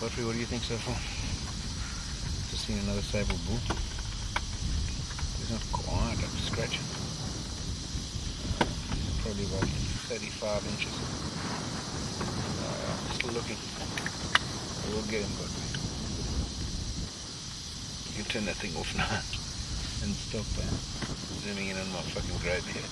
Godfrey, what do you think so far? Just seen another sable bull. He's not quite up to scratch. Probably about 35 inches. Still looking. We'll get him, Godfrey. You can turn that thing off now and stop zooming in on my fucking grave here.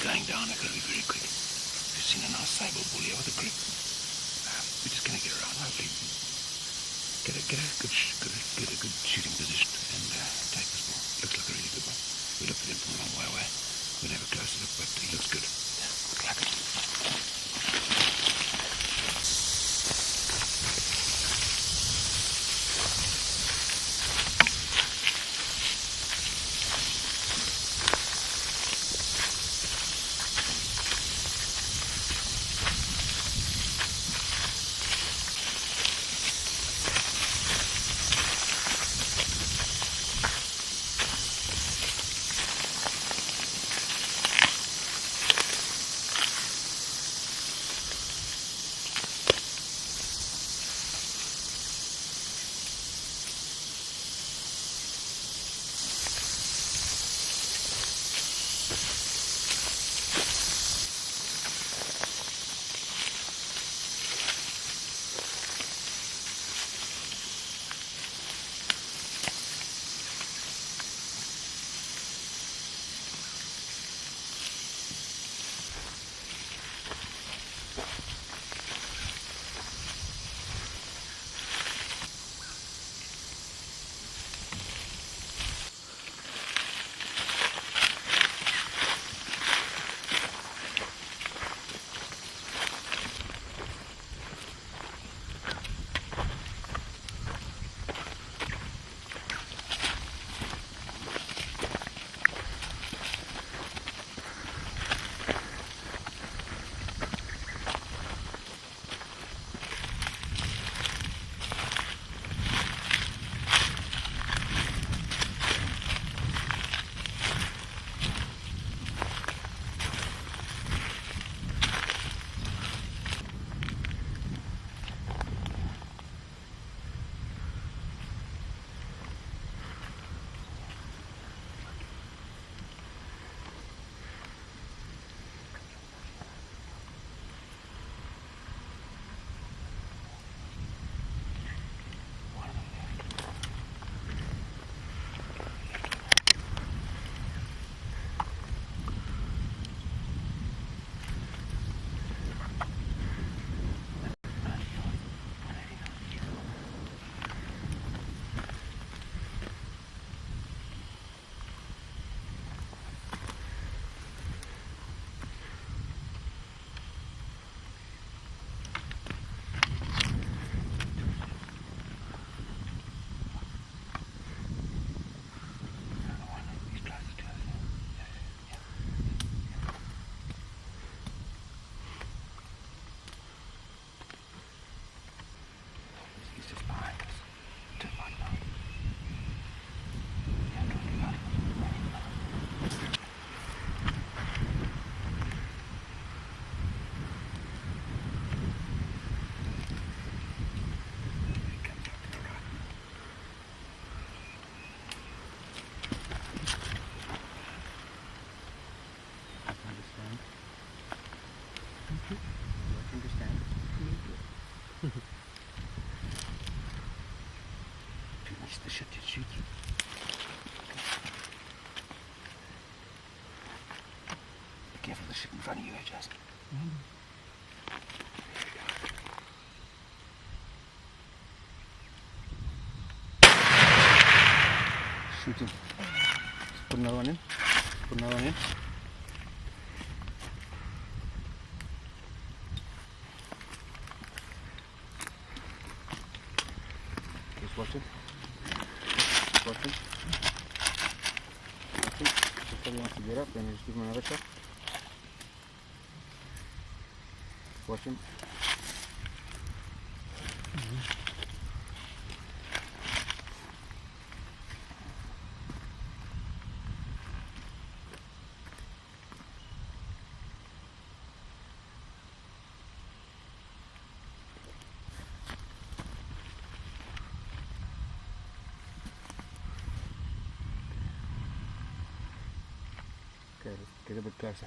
Going down, I've got to be very quick. We've seen a nice sable bull here with a grip. We're just going to get around, hopefully get a good shooting position and take this bull. Looks like a really good one. We looked at him from a long way away. We'll have a closer look, but he looks good. Good luck. sit in front of you, Justin. Shoot him. Let's put another one in. Put another one in. Just watch him. Watch him. Watch him. If he wants to get up, then just give him another shot. Watch him. Okay, let's get a bit closer.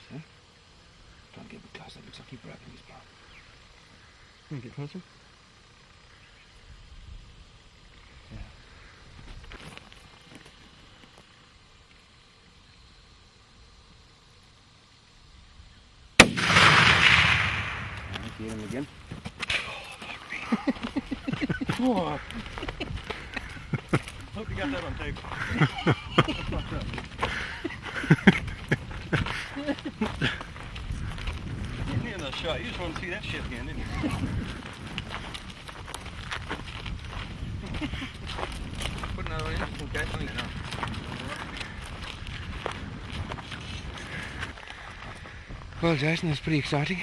See? Try and get a bit closer. Looks like he broke his blood. Can you get closer? Yeah. Get him again. Oh, hope you got that on tape. Getting me another shot. You just want to see that shit again, didn't you? Put another one in. Okay, something else. Well, Jason, that's pretty exciting.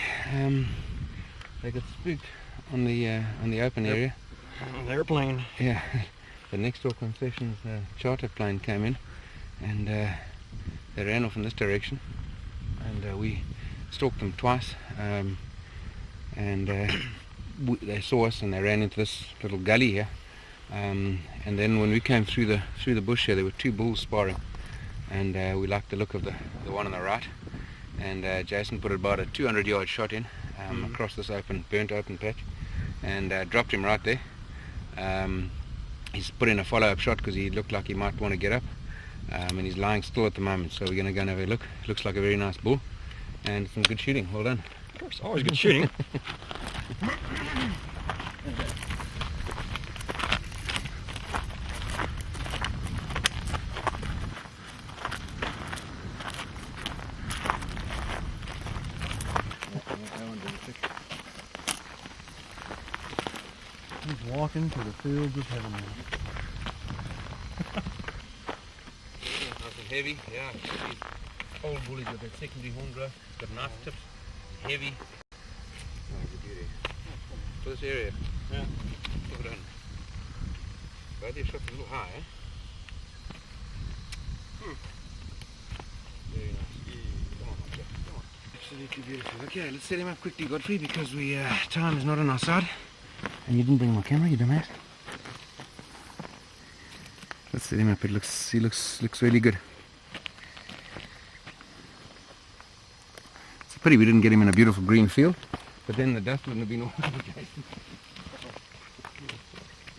They got spooked on the open area. On the airplane. Yeah, the next door concessions charter plane came in, and they ran off in this direction, and we stalked them twice, and they saw us and they ran into this little gully here, and then when we came through the bush here, there were two bulls sparring, and we liked the look of the one on the right, and Jason put about a 200-yard shot in across this burnt open patch, and dropped him right there. He's put in a follow-up shot because he looked like he might want to get up, and he's lying still at the moment, so we're going to go and have a look. Looks like a very nice bull and some good shooting. Well done. Of course, always good shooting. He's walking to the fields of heaven now. Nice and heavy, yeah. These old bullies with that secondary horn growth, got knife tips, heavy. Oh, it's a beauty. For this area. Yeah. Look at that. Both these shots a little high, eh? Very nice. Come on, Jack, come on. Absolutely beautiful. Okay, let's set him up quickly, Godfrey, because time is not on our side. And you didn't bring my camera, you dumbass. Let's set him up. He looks really good. It's a pity we didn't get him in a beautiful green field, but then the dust wouldn't have been all over Jason.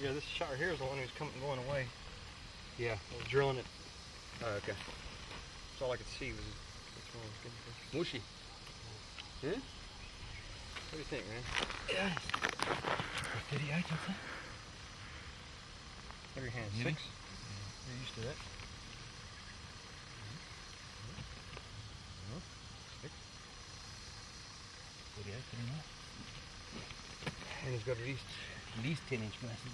Yeah, this shot right here is the one who's going away. Yeah. I was drilling it. Oh, okay. That's all I could see was which one was good. Mushy. Yeah? What do you think, man? Yeah. 38, I'd say. What are your hands? Yeah. 6? You're used to that. 6. 38, 39. And he's got at least 10-inch glasses.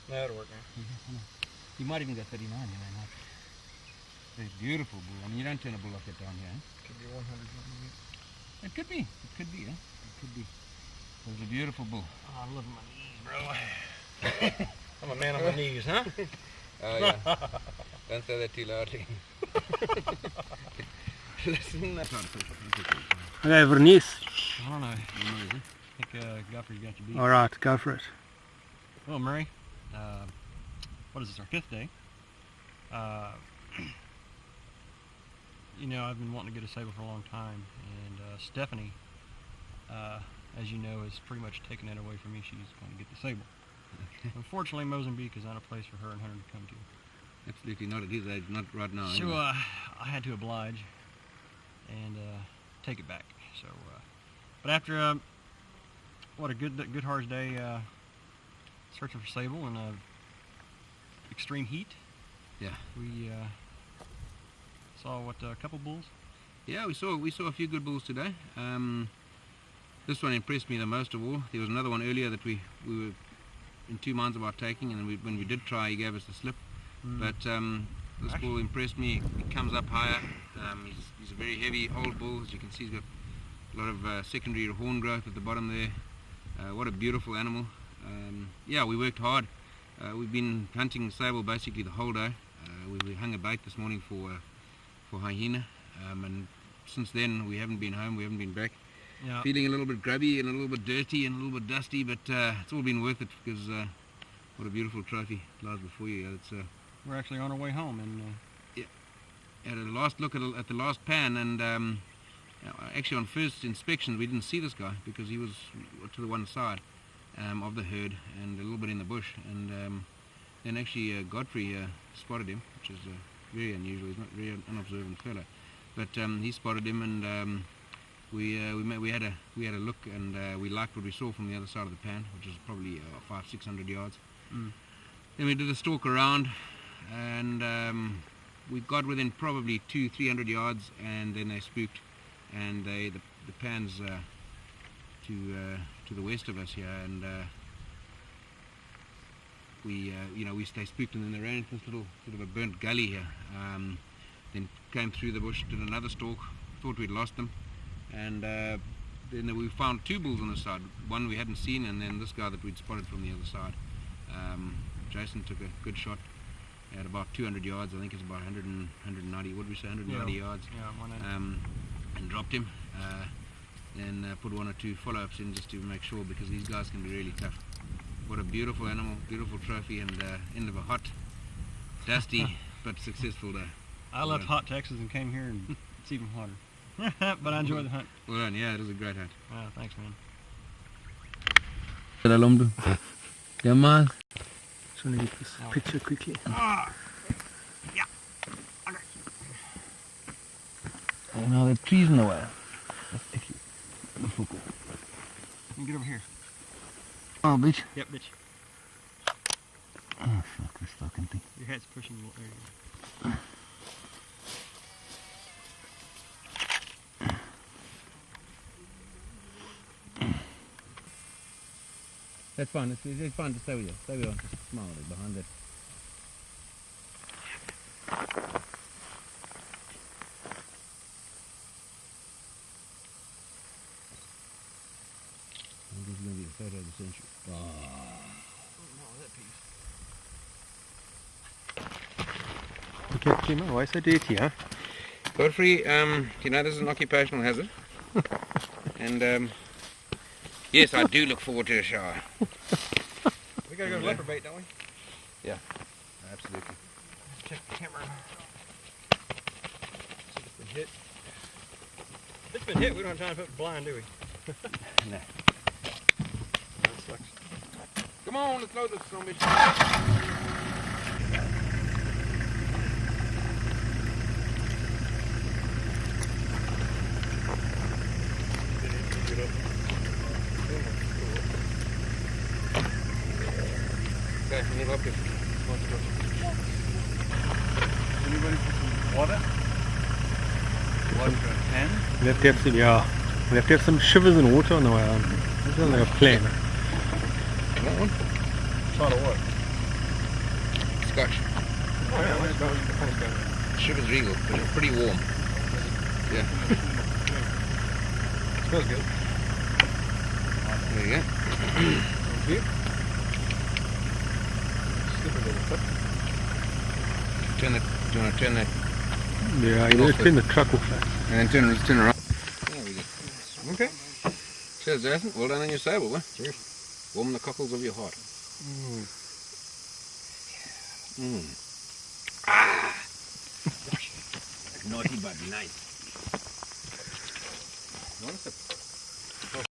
That'll work, man. You might even go 39, you know. It's a beautiful bull. I mean, you don't turn a bull like that down here, eh? Could be 100 maybe. It could be. It could be, eh? It could be. It's a beautiful bull. Oh, I'm loving my knees, bro. I'm a man on my knees, huh? Oh, yeah. Don't say that too loudly. Listen. Okay, Vernice. I don't know. I think Godfrey's got you beat. All right, go for it. Well, Murray, what is this, our 5th day? you know, I've been wanting to get a Sable for a long time, and Stephanie, as you know, has pretty much taken it away from me. She's going to get the Sable. Unfortunately, Mozambique is not a place for her and Hunter to come to. Absolutely not at his age, not right now. So anyway. I had to oblige and take it back. So, but after what a good hard day searching for Sable in extreme heat. Yeah. We saw what a couple bulls. Yeah, we saw a few good bulls today. This one impressed me the most of all. There was another one earlier that we were in 2 minds about taking, and when we did try, he gave us the slip. But this bull impressed me. He comes up higher. He's a very heavy old bull. As you can see, he's got a lot of secondary horn growth at the bottom there. What a beautiful animal. Yeah, we worked hard. We've been hunting Sable basically the whole day. We hung a bait this morning for hyena, and since then we haven't been home, we haven't been back. Yeah. Feeling a little bit grubby and a little bit dirty and a little bit dusty, but it's all been worth it because what a beautiful trophy lies before you. It's We're actually on our way home, and had a last look at the last pan, and actually on first inspection we didn't see this guy because he was to the one side of the herd and a little bit in the bush, and then actually Godfrey spotted him, which is very unusual. He's not very unobservant fellow, but he spotted him, and we had a look, and we liked what we saw from the other side of the pan, which is probably 500-600 yards. Then we did a stalk around, and we got within probably 200-300 yards, and then they spooked, and the pan's to the west of us here, and they spooked, and then they ran into this little sort of a burnt gully here. Then came through the bush, did another stalk, thought we'd lost them, and then we found 2 bulls on the side. One we hadn't seen, and then this guy that we'd spotted from the other side. Jason took a good shot at about 200 yards. I think it's about 190. What did we say? 190 yards. Yeah, and dropped him. Then put 1 or 2 follow-ups in just to make sure, because these guys can be really tough. What a beautiful animal, beautiful trophy, and end of a hot, dusty but successful day. I left hot Texas and came here, and it's even hotter. But I enjoyed the hunt. Well done, yeah, it was a great hunt. Thanks, man. Come on. Just want to get this picture quickly. Yeah. Okay. Oh, now there are trees in the way. You get over here. Oh, bitch. Yep, bitch. Oh, fuck, this fucking thing. Your head's pushing you. There you go. That's fine, it's fine to stay with you. Stay with you, just smile behind that. This is going to be the photo of the century. Okay, Kima, why so dirty, huh? Godfrey, you know this is an occupational hazard. And yes, I do look forward to a shower. We gotta go to leopard bait, don't we? Yeah, absolutely. Check the camera. See if it's been hit. If it's been hit, we don't have time to put it blind, do we? No. That sucks. Come on, let's load this son of a bitch. Okay, we need bucket. Anybody put some water? Water and? We have to have some, yeah. We have to have some shivers and water on the way on. This is like a plan. That one? Shot of what? Scotch. Oh yeah, let's go. Sugar's regal, but it's pretty warm. Yeah. Smells good. There you go. Thank you. Super little clip. Turn that. Do you want to turn that? Yeah, you just turn the truck off that. And then turn around. There we go. Okay. Cheers, Jason. Well done on your Sable, huh? Cheers. Warm the cockles of your heart. naughty but nice. Nonsense.